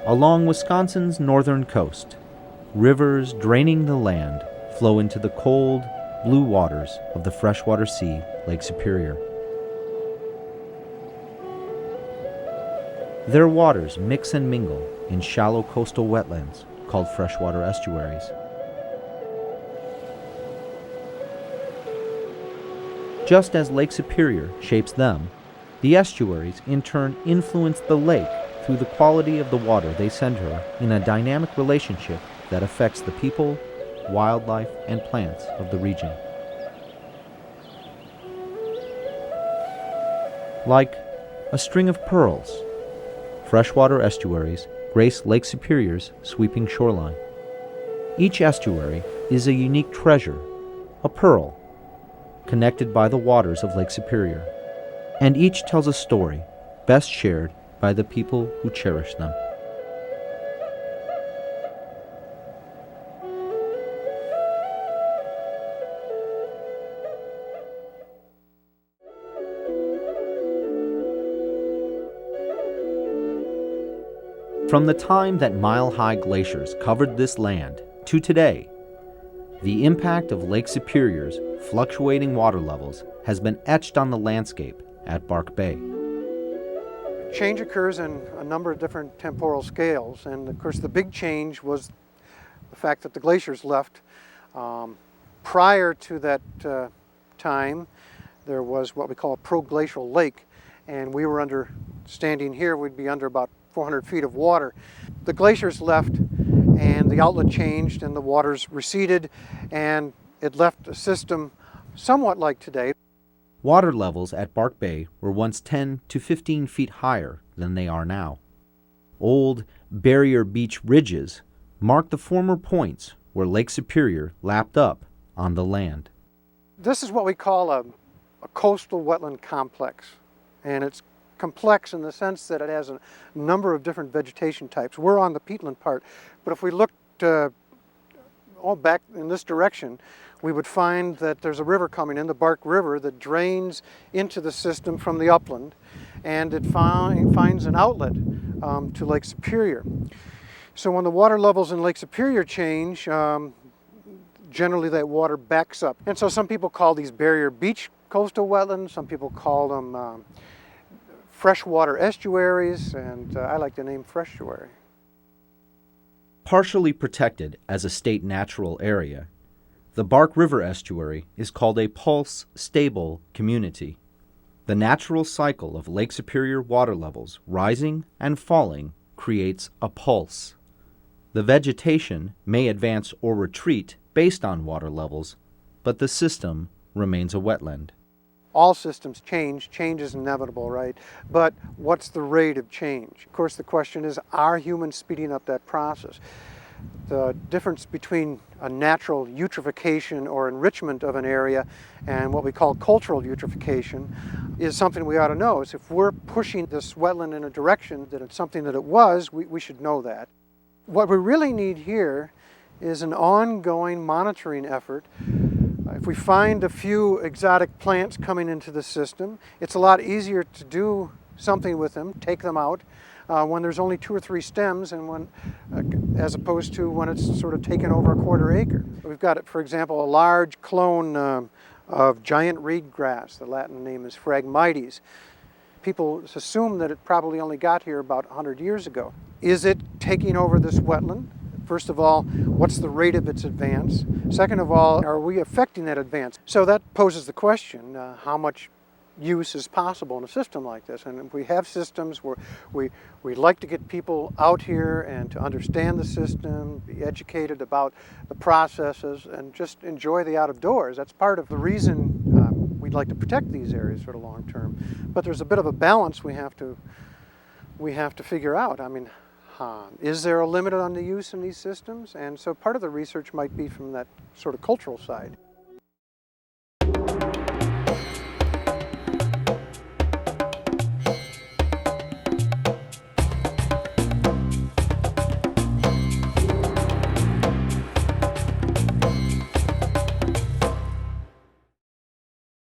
Along Wisconsin's northern coast, rivers draining the land flow into the cold, blue waters of the freshwater sea, Lake Superior. Their waters mix and mingle in shallow coastal wetlands called freshwater estuaries. Just as Lake Superior shapes them, the estuaries in turn influence the lake through the quality of the water they send her in a dynamic relationship that affects the people, wildlife, and plants of the region. Like a string of pearls, freshwater estuaries grace Lake Superior's sweeping shoreline. Each estuary is a unique treasure, a pearl, connected by the waters of Lake Superior, and each tells a story best shared by the people who cherish them. From the time that mile-high glaciers covered this land to today, the impact of Lake Superior's fluctuating water levels has been etched on the landscape at Bark Bay. Change occurs in a number of different temporal scales, and of course the big change was the fact that the glaciers left. Prior to that time, there was what we call a proglacial lake, and we were standing here, we'd be under about 400 feet of water. The glaciers left and the outlet changed and the waters receded, and it left a system somewhat like today. Water levels at Bark Bay were once 10 to 15 feet higher than they are now. Old barrier beach ridges mark the former points where Lake Superior lapped up on the land. This is what we call a coastal wetland complex, and it's complex in the sense that it has a number of different vegetation types. We're on the peatland part, but if we looked all back in this direction, we would find that there's a river coming in, the Bark River, that drains into the system from the upland, and it finds an outlet to Lake Superior. So when the water levels in Lake Superior change, generally that water backs up. And so some people call these barrier beach coastal wetlands, some people call them freshwater estuaries, and I like the name Freshwater. Partially protected as a state natural area, the Bark River Estuary is called a pulse-stable community. The natural cycle of Lake Superior water levels rising and falling creates a pulse. The vegetation may advance or retreat based on water levels, but the system remains a wetland. All systems change. Change is inevitable, right? But what's the rate of change? Of course, the question is, are humans speeding up that process? The difference between a natural eutrophication or enrichment of an area and what we call cultural eutrophication is something we ought to know. Is if we're pushing this wetland in a direction that it's something that it was, we should know that. What we really need here is an ongoing monitoring effort. If we find a few exotic plants coming into the system, it's a lot easier to do something with them, take them out, when there's only 2 or 3 stems, and as opposed to when it's sort of taken over a quarter acre. We've got, for example, a large clone of giant reed grass. The Latin name is Phragmites. People assume that it probably only got here about 100 years ago. Is it taking over this wetland? First of all, what's the rate of its advance? Second of all, are we affecting that advance? So that poses the question, how much use is possible in a system like this? And if we have systems where we like to get people out here and to understand the system, be educated about the processes, and just enjoy the out of doors. That's part of the reason we'd like to protect these areas for the long term. But there's a bit of a balance we have to figure out. I mean, is there a limit on the use in these systems? And so part of the research might be from that sort of cultural side.